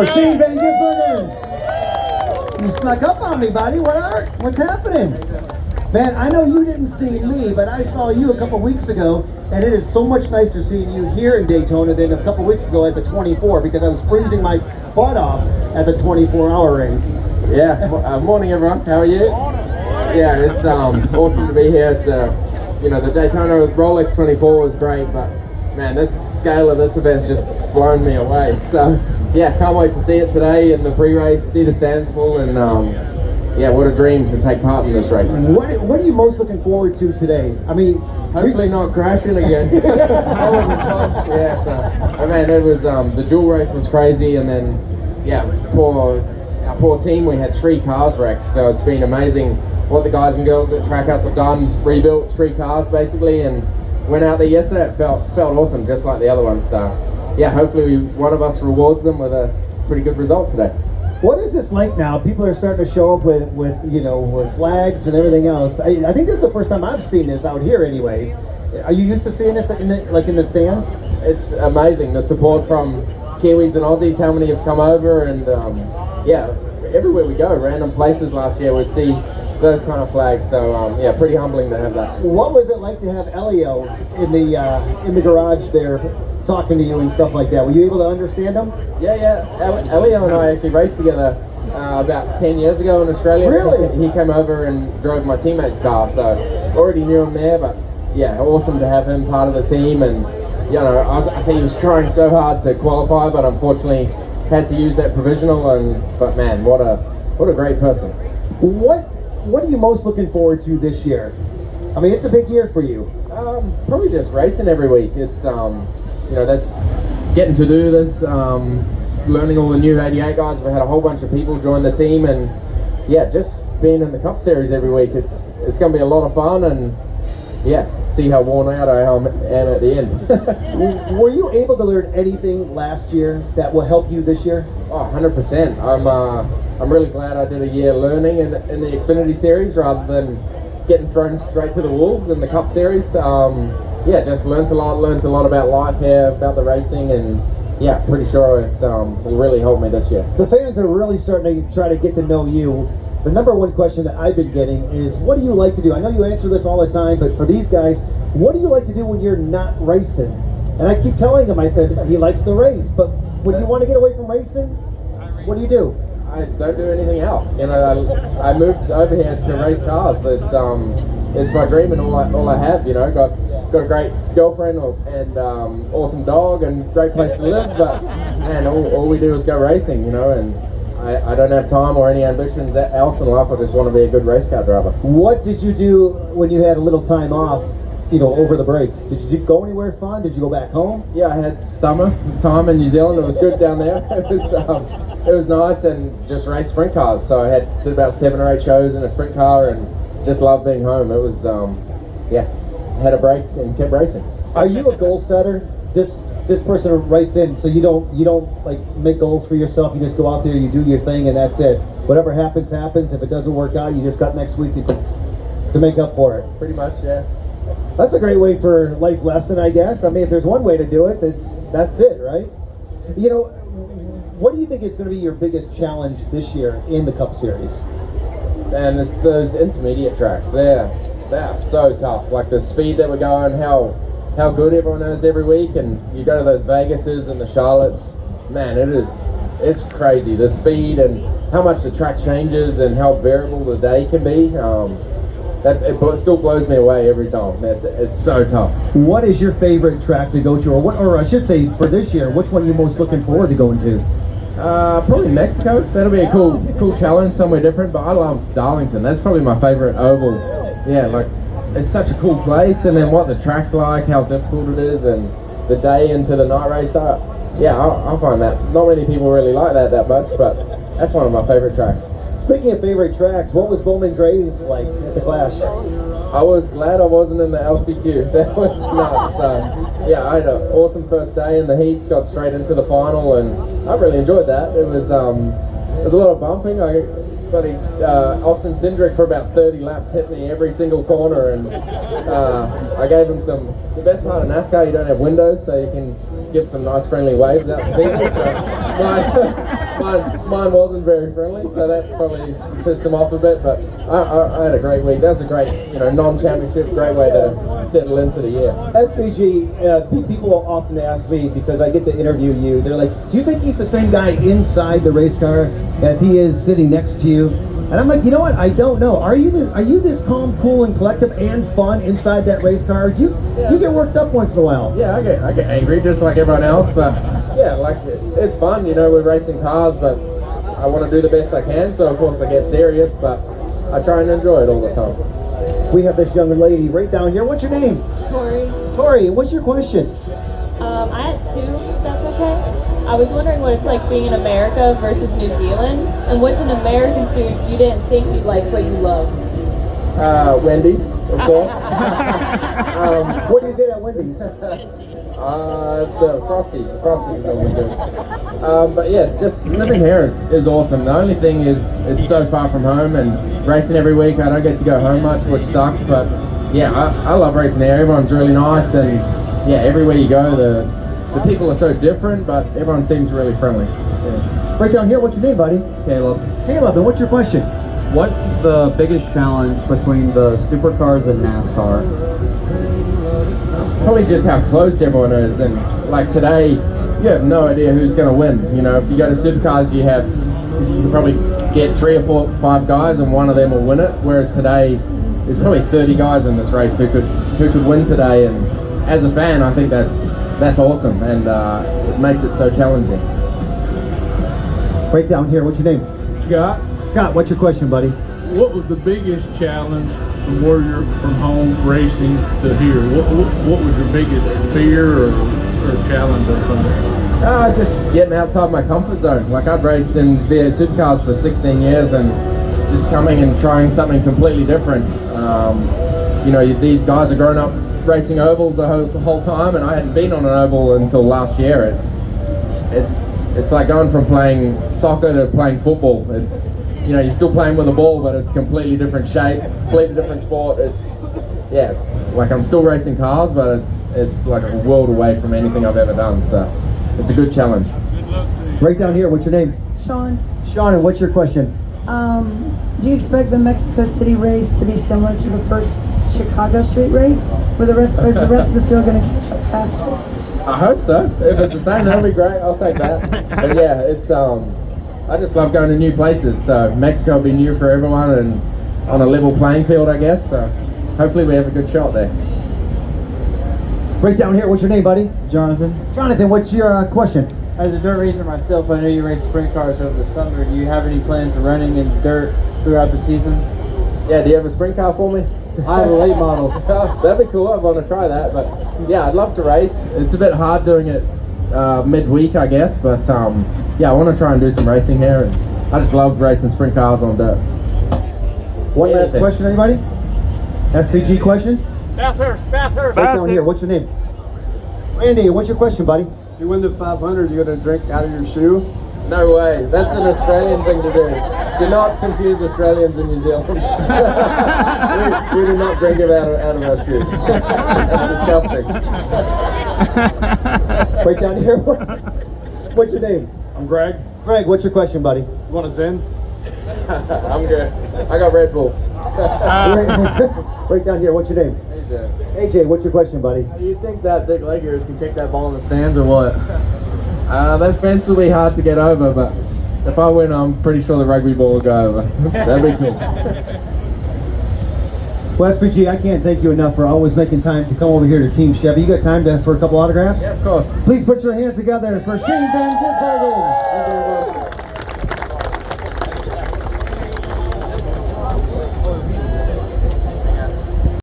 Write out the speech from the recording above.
Shane Van Gisbergen, you snuck up on me, buddy. What's happening? Man, I know you didn't see me, but I saw you a couple weeks ago, and it is so much nicer seeing you here in Daytona than a couple weeks ago at the 24, because I was freezing my butt off at the 24-hour race. Yeah, morning everyone. How are you? Yeah, it's awesome to be here. It's the Daytona Rolex 24 was great, but man, this scale of this event's just blown me away. So yeah, can't wait to see it today in the pre-race, see the stands full, and yeah, what a dream to take part in this race. What are you most looking forward to today? I mean, hopefully not crashing again. That wasn't fun. Yeah, so man, it was the dual race was crazy, and then yeah, our poor team, we had 3 cars wrecked. So it's been amazing what the guys and girls at Trackhouse have done, rebuilt 3 cars basically, and went out there yesterday. It felt awesome, just like the other one. So yeah, hopefully one of us rewards them with a pretty good result today. What is this like now? People are starting to show up with flags and everything else. I think this is the first time I've seen this out here anyways. Are you used to seeing this in the stands? It's amazing, the support from Kiwis and Aussies, how many have come over, and yeah, everywhere we go, random places last year, we'd see those kind of flags. So yeah, pretty humbling to have that. What was it like to have Elio in the garage there talking to you and stuff like that? Were you able to understand him? Yeah. Elio and I actually raced together about 10 years ago in Australia. Really? He came over and drove my teammate's car, so already knew him there. But yeah, awesome to have him part of the team. And I think he was trying so hard to qualify, but unfortunately had to use that provisional. But man, what a great person. What are you most looking forward to this year? I mean, it's a big year for you. Probably just racing every week. It's that's getting to do this, learning all the new 88 guys. We had a whole bunch of people join the team, and yeah, just being in the Cup Series every week. It's going to be a lot of fun, and yeah, see how worn out I am at the end. Were you able to learn anything last year that will help you this year? Oh, 100%. I'm really glad I did a year learning in the Xfinity Series rather than getting thrown straight to the wolves in the Cup Series. Yeah, just learned a lot about life here, about the racing, and yeah, pretty sure it's will really help me this year. The fans are really starting to try to get to know you. The number one question that I've been getting is, what do you like to do? I know you answer this all the time, but for these guys, what do you like to do when you're not racing? And I keep telling him, I said, he likes to race, but when you want to get away from racing, what do you do? I don't do anything else. I moved over here to race cars. It's my dream and all I have. Got a great girlfriend and awesome dog and great place to live. But man, all we do is go racing. And I don't have time or any ambitions else in life. I just want to be a good race car driver. What did you do when you had a little time off? Over the break, did you go anywhere fun? Did you go back home? Yeah, I had summer time in New Zealand. It was good down there. It was nice, and just raced sprint cars. So I did about 7 or 8 shows in a sprint car, and just loved being home. It was yeah, had a break and kept racing. Are you a goal setter? This person writes in, so you don't like make goals for yourself. You just go out there, you do your thing, and that's it. Whatever happens, happens. If it doesn't work out, you just got next week to make up for it. Pretty much, yeah. That's a great way for life lesson, I guess. I mean, if there's one way to do it, that's it, right? What do you think is going to be your biggest challenge this year in the Cup Series? And it's those intermediate tracks. They're so tough. Like the speed that we're going, how good everyone is every week, and you go to those Vegases and the Charlottes. Man, it's crazy. The speed and how much the track changes and how variable the day can be. It still blows me away every time. It's so tough. What is your favorite track to go to, or I should say, for this year, which one are you most looking forward to going to? Probably Mexico. That'll be a cool challenge, somewhere different. But I love Darlington. That's probably my favorite oval. Yeah, like it's such a cool place, and then what the track's like, how difficult it is, and the day into the night race. Yeah, I find that not many people really like that much, but that's one of my favorite tracks. Speaking of favorite tracks, what was Bowman Gray like at the Clash? I was glad I wasn't in the LCQ. That was nuts. Yeah, I had an awesome first day in the heats, got straight into the final, and I really enjoyed that. It was a lot of bumping. Austin Cindric for about 30 laps hit me every single corner, and I gave him the best part of NASCAR, you don't have windows, so you can give some nice friendly waves out to people. So mine wasn't very friendly, so that probably pissed him off a bit. But I had a great week. That was a great, non-championship, great way to settle into the year. SVG, people often ask me, because I get to interview you, they're like, do you think he's the same guy inside the race car as he is sitting next to you? And I'm like, you know what? I don't know. Are you this calm, cool, and collective and fun inside that race car? Do you get worked up once in a while? Yeah, I get angry just like everyone else, but yeah, like it's fun. We're racing cars, but I want to do the best I can. So of course I get serious, but I try and enjoy it all the time. We have this young lady right down here. What's your name? Tori. Tori, what's your question? I had two, if that's okay. I was wondering what it's like being in America versus New Zealand, and what's an American food you didn't think you'd like but you love? Wendy's, of course. What do you get at Wendy's? The Frosties. The Frosties is really good. But yeah, just living here is awesome. The only thing is it's so far from home, and racing every week I don't get to go home much, which sucks. But yeah, I love racing here. Everyone's really nice, and yeah, everywhere you go, the people are so different, but everyone seems really friendly. Yeah. Right down here, what's your name, buddy? Caleb. Caleb, and what's your question? What's the biggest challenge between the supercars and NASCAR? Probably just how close everyone is, and like today, you have no idea who's going to win. If you go to supercars, you can probably get 3 or 4, 5 guys, and one of them will win it. Whereas today, there's probably 30 guys in this race who could win today, and as a fan, I think that's awesome, and it makes it so challenging. Right down here, what's your name? Scott, Scott, what's your question, buddy? what was the biggest challenge from where you're from home racing to here? What was your biggest fear or challenge or something? Just getting outside my comfort zone. Like I'd raced in V8 supercars for 16 years, and just coming and trying something completely different. These guys are growing up racing ovals the whole time, and I hadn't been on an oval until last year. It's like going from playing soccer to playing football. You're still playing with a ball, but it's completely different shape, completely different sport. It's like I'm still racing cars, but it's like a world away from anything I've ever done. So it's a good challenge. Right down here, what's your name? Sean, Sean, and what's your question? do you expect the Mexico City race to be similar to the first Chicago street race? Or is the rest of the field going to catch up faster? I hope so. If it's the same, that'll be great. I'll take that. But yeah, it's I just love going to new places. So Mexico will be new for everyone and on a level playing field, I guess. So hopefully we have a good shot there. Right down here, what's your name, buddy? Jonathan. Jonathan, what's your question? As a dirt racer myself, I know you race sprint cars over the summer. Do you have any plans of running in dirt throughout the season? Yeah, do you have a sprint car for me? I have a late model. That'd be cool. I want to try that. But yeah, I'd love to race. It's a bit hard doing it midweek, I guess. But yeah, I want to try and do some racing here. And I just love racing sprint cars on dirt. One last question, anybody? SVG questions? Bathurst. Right down here, what's your name? Randy, what's your question, buddy? If you win the 500, you're going to drink out of your shoe? No way. That's an Australian thing to do. Do not confuse Australians and New Zealand. we do not drink it out of our shoe. That's disgusting. Right down here. What's your name? I'm Greg. Greg, what's your question, buddy? You want to Zen? I'm good. I got Red Bull. Right down here, what's your name? AJ. AJ, what's your question, buddy? Do you think that big leggers can kick that ball in the stands or what? That fence will be hard to get over, but if I win, I'm pretty sure the rugby ball will go over. That'd be cool. Well, SVG, I can't thank you enough for always making time to come over here to Team Chevy. You got time for a couple autographs? Yeah, of course. Please put your hands together for Shane Van Gisbergen. Thank you, everyone.